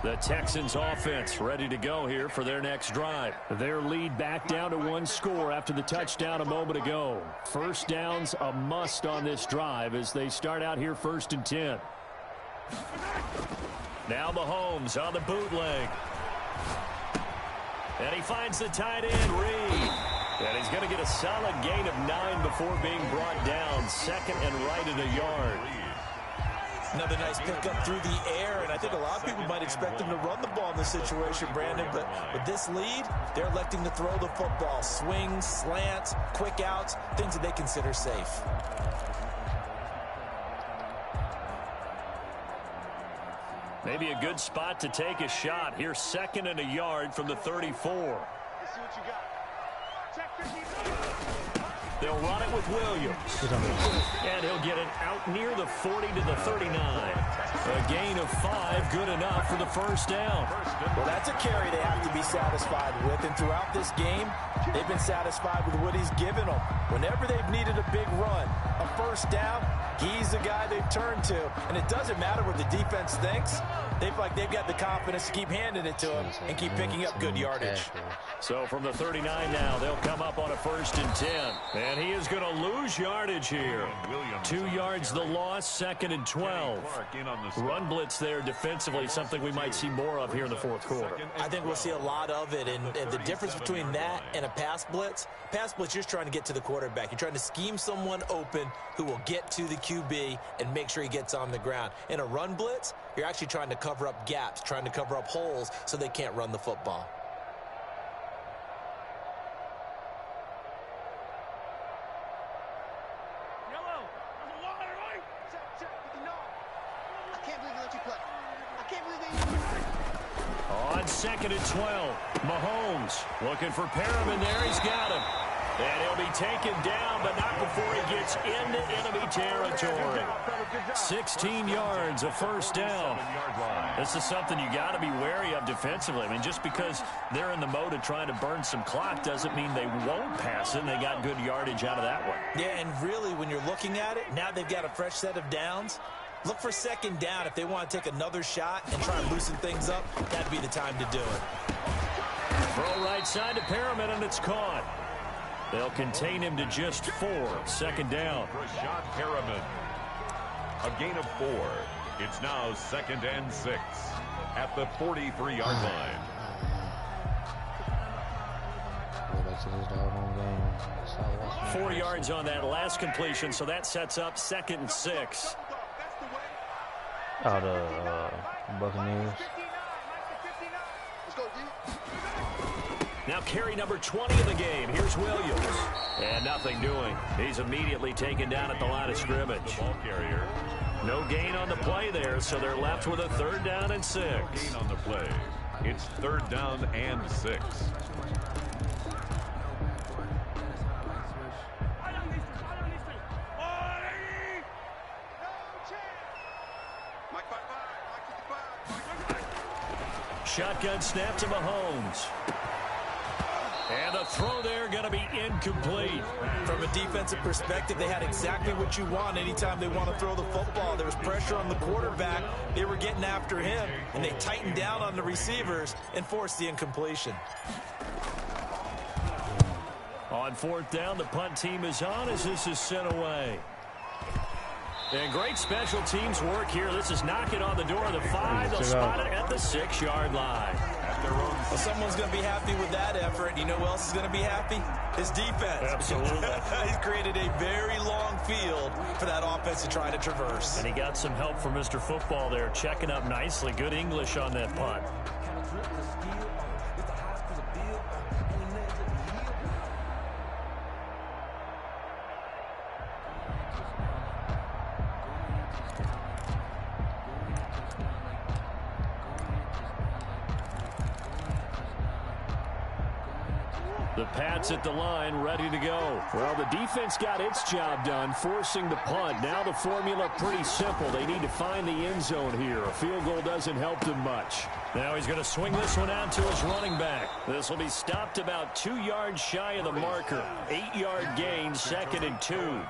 The Texans offense ready to go here for their next drive. Their lead back down to 1 score after the touchdown a moment ago. First down's a must on this drive as they start out here 1st and 10. Now Mahomes on the bootleg. And he finds the tight end, Reed. And he's going to get a solid gain of 9 before being brought down. 2nd and right at a yard. Another nice pickup through the air, and I think a lot of people might expect him to run the ball in this situation, Brandon, but with this lead, they're electing to throw the football. Swings, slants, quick outs, things that they consider safe. Maybe a good spot to take a shot. Here's 2nd and a yard from the 34. Let's see what you got. Check 15. They'll run it with Williams. And he'll get it out near the 40 to the 39. A gain of 5, good enough for the first down. Well, that's a carry they have to be satisfied with. And throughout this game, they've been satisfied with what he's given them. Whenever they've needed a big run, a first down, he's the guy they've turned to. And it doesn't matter what the defense thinks. They feel like they've got the confidence to keep handing it to him and keep picking up good yardage. So from the 39 now, they'll come up on a 1st and 10. And he is going to lose yardage here. 2 yards the loss, 2nd and 12. Run blitz there defensively, something we might see more of here in the 4th quarter. I think we'll see a lot of it. And the difference between that and a pass blitz, you're just trying to get to the quarterback. You're trying to scheme someone open who will get to the QB and make sure he gets on the ground. In a run blitz, you're actually trying to cover up gaps, trying to cover up holes so they can't run the football. 2nd and 12. Mahomes looking for Perriman there. He's got him. And he'll be taken down, but not before he gets into enemy territory. 16 yards, a first down. This is something you got to be wary of defensively. I mean, just because they're in the mode of trying to burn some clock doesn't mean they won't pass it, and they got good yardage out of that one. Yeah, and really, when you're looking at it, now they've got a fresh set of downs. Look for 2nd down. If they want to take another shot and try and loosen things up, that'd be the time to do it. Throw right side to Perriman, and it's caught. They'll contain him to just 4. 2nd down. Rashad Perriman. A gain of 4. It's now 2nd and 6 at the 43-yard line. 4 yards on that last completion, so that sets up 2nd and 6. Oh, the Buccaneers. Now carry number 20 in the game. Here's Williams. And nothing doing. He's immediately taken down at the line of scrimmage. The ball carrier. No gain on the play there, so they're left with a 3rd down and 6. Gain on the play. It's 3rd down and 6. Shotgun snap to Mahomes. And the throw there going to be incomplete. From a defensive perspective, they had exactly what you want anytime they want to throw the football. There was pressure on the quarterback. They were getting after him, and they tightened down on the receivers and forced the incompletion. On 4th down, the punt team is on as this is sent away. And great special teams work here. This is knocking on the door of the 5. They'll spot it at the 6-yard line. Well, someone's going to be happy with that effort. You know who else is going to be happy? His defense. Absolutely. He's created a very long field for that offense to try to traverse. And he got some help from Mr. Football there, checking up nicely. Good English on that punt. The Pats at the line, ready to go. Well, the defense got its job done, forcing the punt. Now the formula pretty simple. They need to find the end zone here. A field goal doesn't help them much. Now he's going to swing this one out to his running back. This will be stopped about 2 yards shy of the marker. 8-yard gain, 2nd and 2.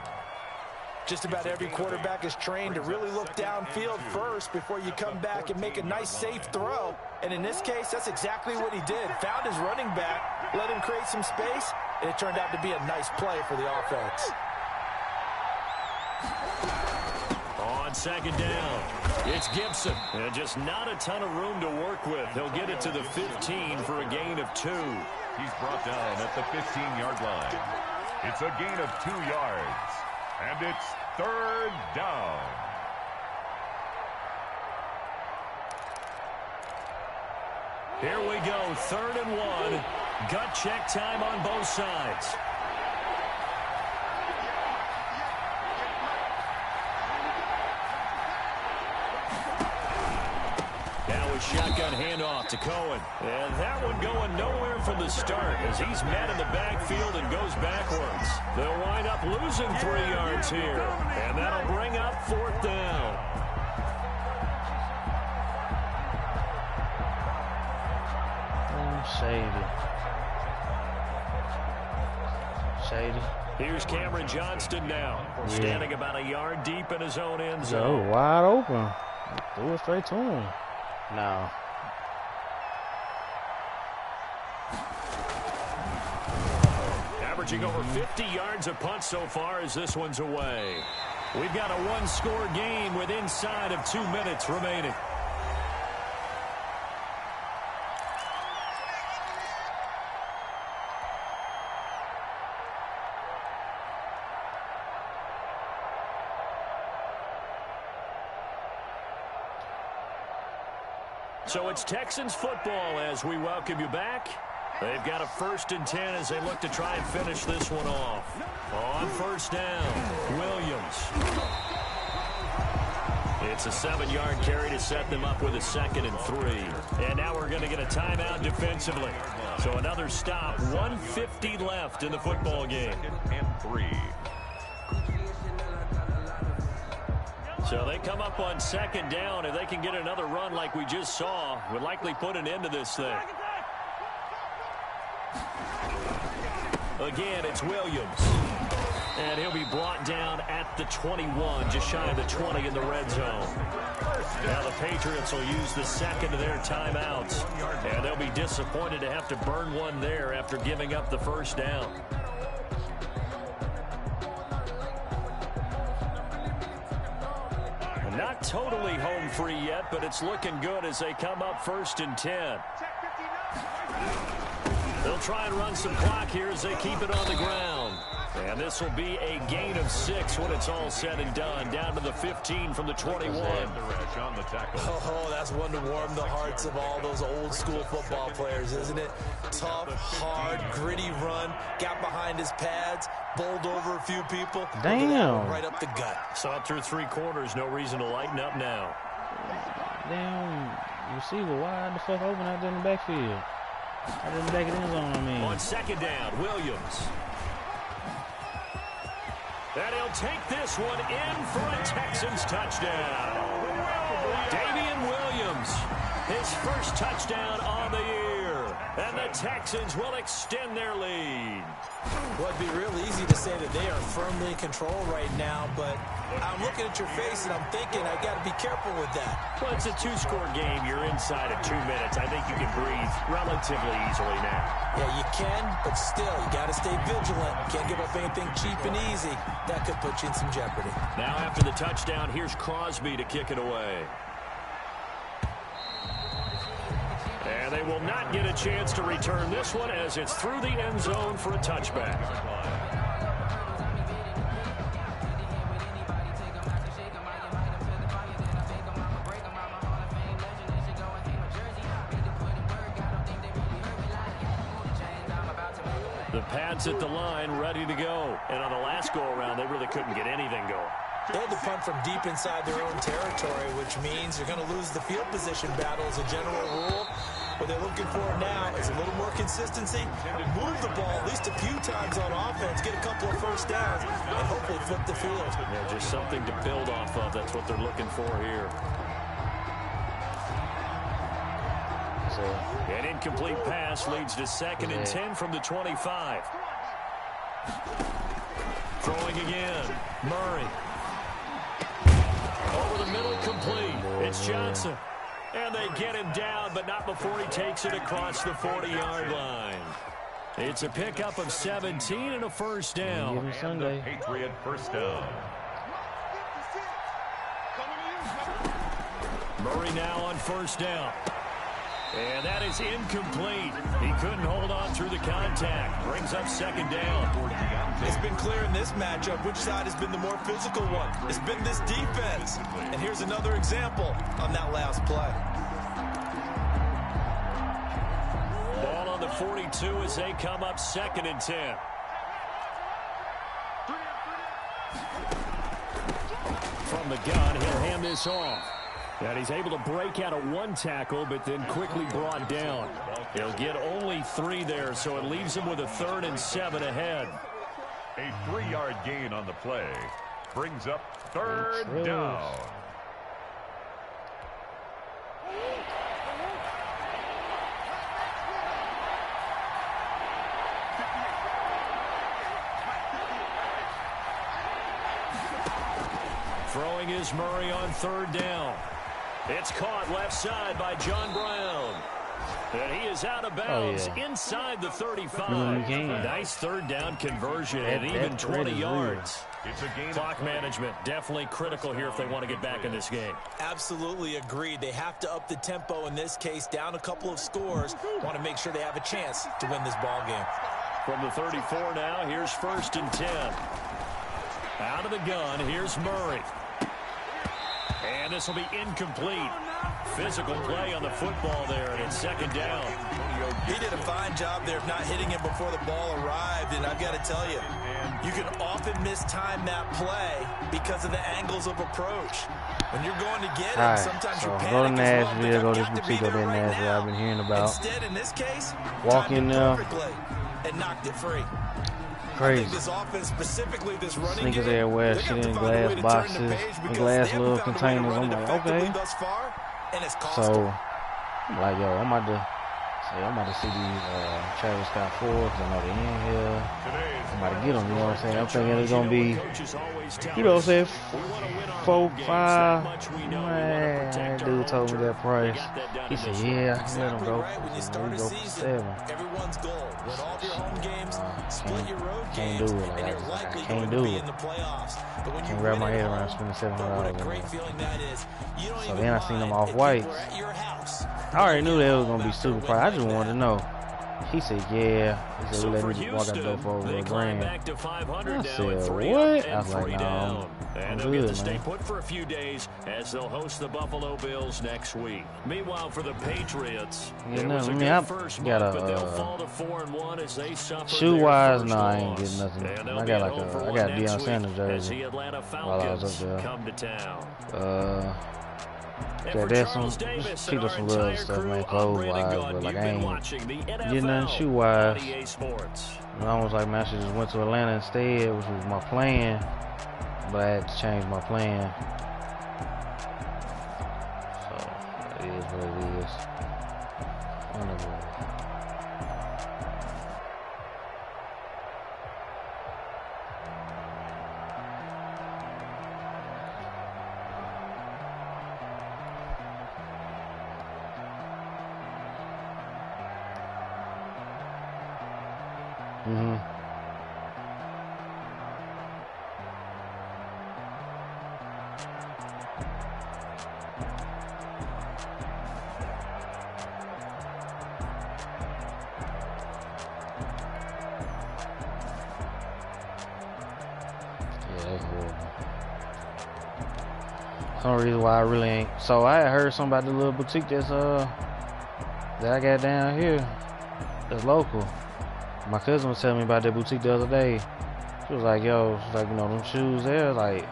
Just about every quarterback is trained to really look downfield first before you come back and make a nice, safe throw. And in this case, that's exactly what he did. Found his running back, let him create some space, and it turned out to be a nice play for the offense. On 2nd down, it's Gibson. And just not a ton of room to work with. He'll get it to the 15 for a gain of 2. He's brought down at the 15-yard line. It's a gain of 2 yards. And it's 3rd down. Here we go, 3rd and 1. Gut check time on both sides. Now a shotgun handoff to Cohen. And that one going nowhere from the start as he's met in the backfield and goes backwards. They'll wind up losing 3 yards here. And that'll bring up 4th down. Shady. Here's Cameron Johnston now, standing about a yard deep in his own end zone. Wide open. Threw it straight to him. No. Averaging over 50 yards a punt so far as this one's away. We've got a 1-score game with inside of 2 minutes remaining. So it's Texans football as we welcome you back. They've got a 1st and 10 as they look to try and finish this one off. On 1st down, Williams. It's a 7-yard carry to set them up with a 2nd and 3. And now we're going to get a timeout defensively. So another stop, 1:50 left in the football game. 2nd and 3. So they come up on 2nd down. If they can get another run like we just saw, would likely put an end to this thing. Again, it's Williams. And he'll be brought down at the 21, just shy of the 20 in the red zone. Now the Patriots will use the 2nd of their timeouts. And they'll be disappointed to have to burn one there after giving up the 1st down. Not totally home free yet, but it's looking good as they come up 1st and 10. They'll try and run some clock here as they keep it on the ground. And this will be a gain of 6 when it's all said and done. Down to the 15 from the 21. On the tackle. Oh, that's one to warm the hearts of all those old school football players, isn't it? Tough, hard, gritty run. Got behind his pads, bowled over a few people. Damn. Right up the gut. Saw it through 3 quarters. No reason to lighten up now. Damn, receiver wide the fuck open out there in the backfield. Out in the back of the end zone, I mean. On 2nd down, Williams. And he'll take this one in for a Texans touchdown. Damian Williams, his 1st touchdown on the year. And the Texans will extend their lead. Well, it'd be real easy to say that they are firmly in control right now, but I'm looking at your face and I'm thinking I got to be careful with that. Well, it's a 2-score game. You're inside of 2 minutes. I think you can breathe relatively easily now. Yeah, you can, but still, you got to stay vigilant. Can't give up anything cheap and easy. That could put you in some jeopardy. Now after the touchdown, here's Crosby to kick it away. And they will not get a chance to return this one as it's through the end zone for a touchback. The pads at the line ready to go. And on the last go-around, they really couldn't get anything going. They had to punt from deep inside their own territory, which means you're going to lose the field position battle as a general rule. What they're looking for now is a little more consistency, move the ball at least a few times on offense, get a couple of 1st downs, and hopefully flip the field. Yeah, just something to build off of. That's what they're looking for here. An incomplete pass leads to 2nd and 10 from the 25. Throwing again. Murray. Over the middle, complete. It's Johnson. And they get him down, but not before he takes it across the 40-yard line. It's a pickup of 17 and a 1st down. Sunday. Patriot 1st down. Murray now on 1st down. And that is incomplete. He couldn't hold on through the contact. Brings up 2nd down. It's been clear in this matchup which side has been the more physical one. It's been this defense. And here's another example on that last play. Ball on the 42 as they come up 2nd and 10. From the gun, he'll hand this off. And he's able to break out of 1 tackle, but then quickly brought down. He'll get only 3 there, so it leaves him with a 3rd and 7 ahead. A 3-yard gain on the play. Brings up 3rd down. Throwing is Murray on 3rd down. It's caught left side by John Brown. And he is out of bounds inside the 35. Nice 3rd down conversion and even 20 yards. It's a gain. Clock management definitely critical here if they want to get back in this game. Absolutely agreed. They have to up the tempo in this case, down a couple of scores. Want to make sure they have a chance to win this ball game. From the 34 now, here's 1st and 10. Out of the gun, here's Murray. And this will be incomplete. Physical play on the football there, and it's second down. He did a fine job there of not hitting him before the ball arrived, and I've got to tell you, you can often mistime that play because of the angles of approach. When you're going to get him, sometimes you panic go to as Nashville, well. go to this boutique over there in Nashville I've been hearing about. Instead, in this case, walk in there and knocked it free. Crazy. This offense, specifically this running sneakers game, everywhere, shit in glass boxes, in glass little containers. I'm like, okay. So, I'm like, yo, I'm about to see these Travis Scott 4s, because I know they in here. I'm about to get them, you know what I'm saying? I'm thinking it's going to be, you know what I'm saying, 4, 5. Man, dude told me that price. He said, yeah, I can let him go. He said, we go for 7. Everyone's goal. Win all of your home games, split your road can't games, do it. and you're likely going to be in the playoffs. But when you wrap my win head at around home, spending $700 what a on great it. feeling that is. You don't So even then I seen them mind off if whites. people are at your house. I already knew that was gonna be super price. I just wanted to know. He said, yeah. He said, we let me walk out the door for over $1 grand. I said, what? I was like, no, I'm they'll get good, to stay man. put for a few days as they'll host the Buffalo Bills next week. Meanwhile, for the Patriots, Yeah, it no, was a I mean, good I first got month, a, but they'll fall to 4-1 as they suffer shoe their wise, first no, I ain't loss. getting nothing. And they'll I be got at like home for I one got next Deion week Sanders as the jersey Atlanta while I was up Falcons there. come to town. Yeah, there's some, just picked up some little stuff, man, clothes wise, but like I ain't getting nothing shoe wise. And I was like, man, I should just went to Atlanta instead, which was my plan, but I had to change my plan. So it is what it is. Wonderful. Some reason why I really ain't. So I had heard something about the little boutique that I got down here. That's local. My cousin was telling me about that boutique the other day. She was like, yo, she's like, you know, them shoes there, like,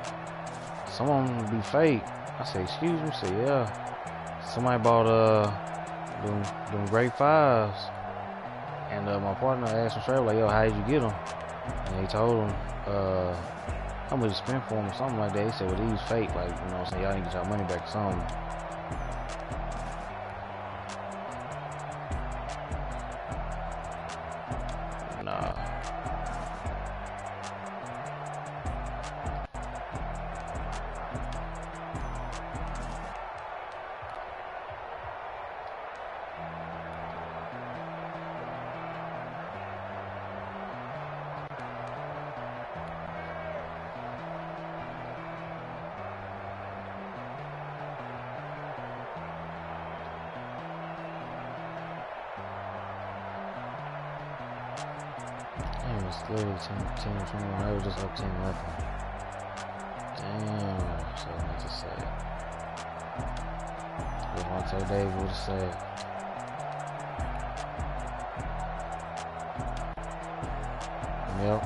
some of them be fake. I said, excuse me? She said, yeah. Somebody bought them Great Fives. And my partner asked him straight, like, yo, how did you get them? And he told him, how much you spent for them or something like that. He said, well, these fake, like, you know what I'm saying, y'all need to get your money back or something. Nah. Damn, it's literally 10-21. I was just up 10-11. Damn, so much to say. Devontae Davis would have said. Yep.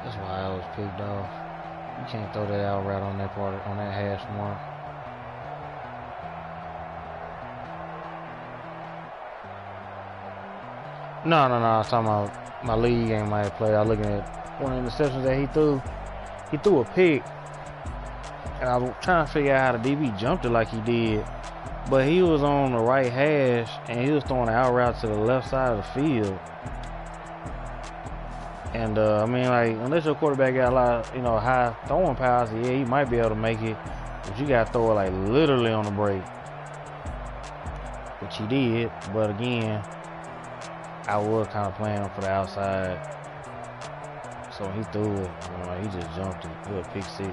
That's why I was picked off. You can't throw that out right on that part, on that hash mark. No, I'm talking about my league game I played, I was looking at one of the interceptions that he threw. He threw a pick, and I was trying to figure out how the DB jumped it like he did. But he was on the right hash, and he was throwing an out route to the left side of the field. And, I mean, like, unless your quarterback got a lot of, high throwing powers, yeah, he might be able to make it. But you got to throw it, like, literally on the break. Which he did. But, again, I was kind of playing him for the outside. So he threw it. He just jumped it. He was a pick 6.